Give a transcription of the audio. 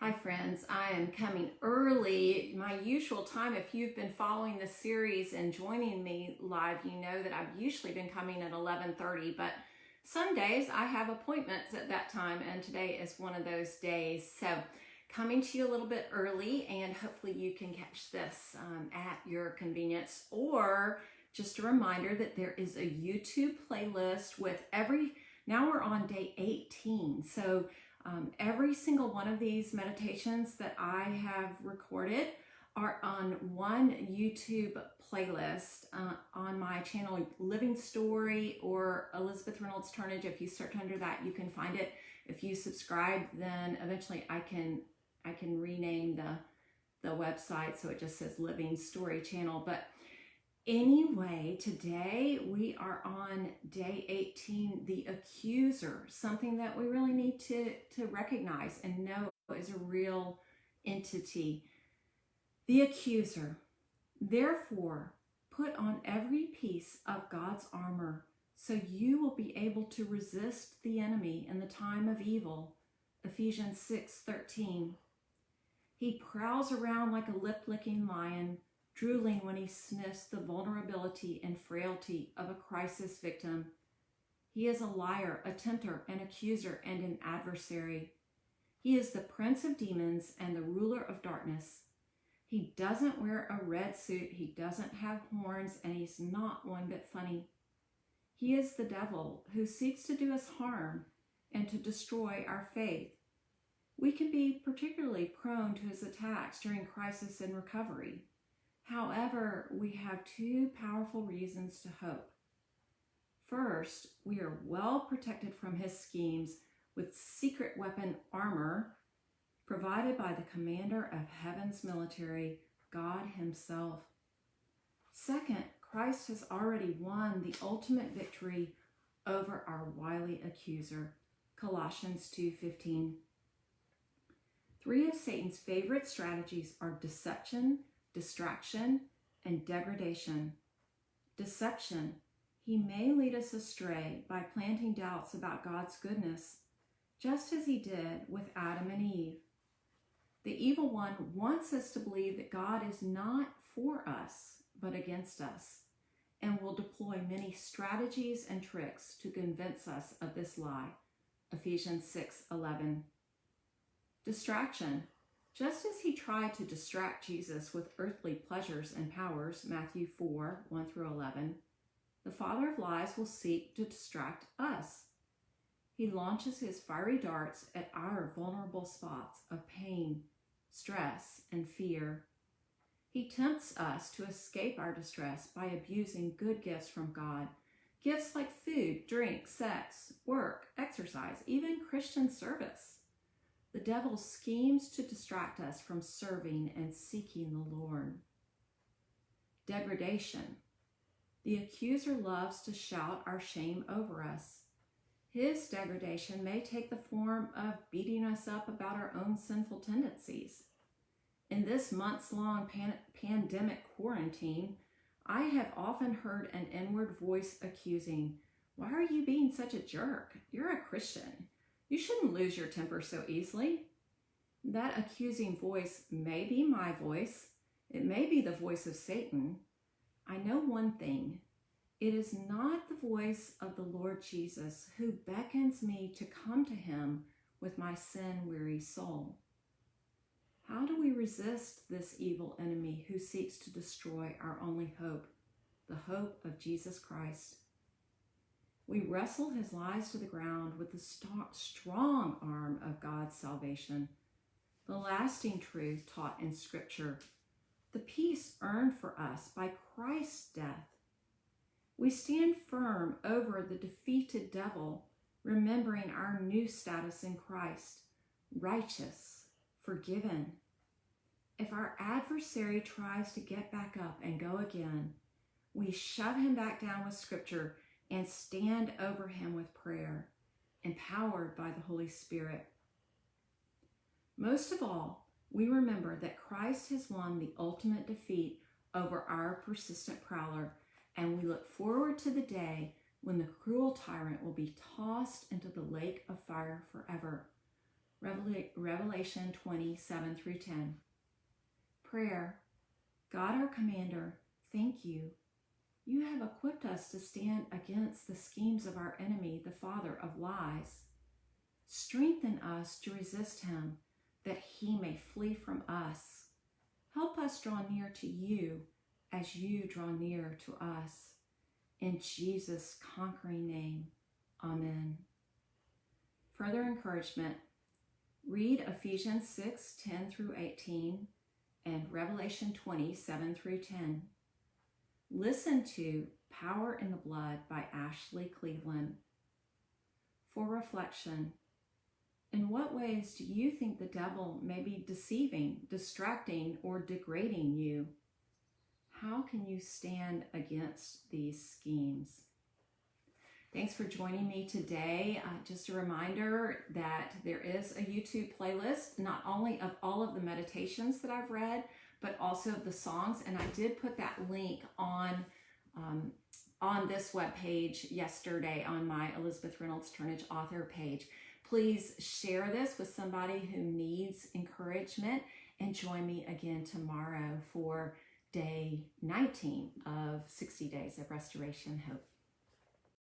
Hi friends, I am coming early, my usual time. If you've been following the series and joining me live, you know that I've usually been coming at 11:30, but some days I have appointments at that time, and today is one of those days. So coming to you a little bit early, and hopefully you can catch this at your convenience. Or just a reminder that there is a YouTube playlist with now we're on day 18. So every single one of these meditations that I have recorded are on one YouTube playlist on my channel, Living Story or Elizabeth Reynolds Turnage. If you search under that, you can find it. If you subscribe, then eventually I can rename the website so it just says Living Story Channel. But anyway, today we are on day 18, the accuser, something that we really need to recognize and know is a real entity. The accuser. Therefore, put on every piece of God's armor so you will be able to resist the enemy in the time of evil. Ephesians 6:13. He prowls around like a lip-licking lion, drooling when he sniffs the vulnerability and frailty of a crisis victim. He is a liar, a tempter, an accuser, and an adversary. He is the prince of demons and the ruler of darkness. He doesn't wear a red suit, he doesn't have horns, and he's not one bit funny. He is the devil who seeks to do us harm and to destroy our faith. We can be particularly prone to his attacks during crisis and recovery. However, we have two powerful reasons to hope. First, we are well protected from his schemes with secret weapon armor provided by the commander of heaven's military, God himself. Second, Christ has already won the ultimate victory over our wily accuser, Colossians 2:15. Three of Satan's favorite strategies are deception, distraction, and degradation. Deception. He may lead us astray by planting doubts about God's goodness, just as he did with Adam and Eve. The evil one wants us to believe that God is not for us, but against us, and will deploy many strategies and tricks to convince us of this lie. Ephesians 6:11. Distraction. Just as he tried to distract Jesus with earthly pleasures and powers, Matthew 4:1-11, the father of lies will seek to distract us. He launches his fiery darts at our vulnerable spots of pain, stress, and fear. He tempts us to escape our distress by abusing good gifts from God, gifts like food, drink, sex, work, exercise, even Christian service. The devil schemes to distract us from serving and seeking the Lord. Degradation. The accuser loves to shout our shame over us. His degradation may take the form of beating us up about our own sinful tendencies. In this months-long pandemic quarantine, I have often heard an inward voice accusing, "Why are you being such a jerk? You're a Christian. You shouldn't lose your temper so easily." That accusing voice may be my voice. It may be the voice of Satan. I know one thing. It is not the voice of the Lord Jesus who beckons me to come to him with my sin-weary soul. How do we resist this evil enemy who seeks to destroy our only hope, the hope of Jesus Christ? We wrestle his lies to the ground with the strong arm of God's salvation, the lasting truth taught in Scripture, the peace earned for us by Christ's death. We stand firm over the defeated devil, remembering our new status in Christ, righteous, forgiven. If our adversary tries to get back up and go again, we shove him back down with Scripture and stand over him with prayer, empowered by the Holy Spirit. Most of all, we remember that Christ has won the ultimate defeat over our persistent prowler, and we look forward to the day when the cruel tyrant will be tossed into the lake of fire forever. Revelation 27 through 10. Prayer. God our commander, thank you. You have equipped us to stand against the schemes of our enemy, the father of lies. Strengthen us to resist him, that he may flee from us. Help us draw near to you as you draw near to us. In Jesus' conquering name, amen. Further encouragement, read Ephesians 6:10 through 18 and Revelation 27 through 10. Listen to Power in the Blood by Ashley Cleveland. For reflection, in what ways do you think the devil may be deceiving, distracting, or degrading you? How can you stand against these schemes? Thanks for joining me today. Just a reminder that there is a YouTube playlist, not only of all of the meditations that I've read, but also of the songs. And I did put that link on this webpage yesterday on my Elizabeth Reynolds Turnage author page. Please share this with somebody who needs encouragement, and join me again tomorrow for day 19 of 60 Days of Restoration Hope.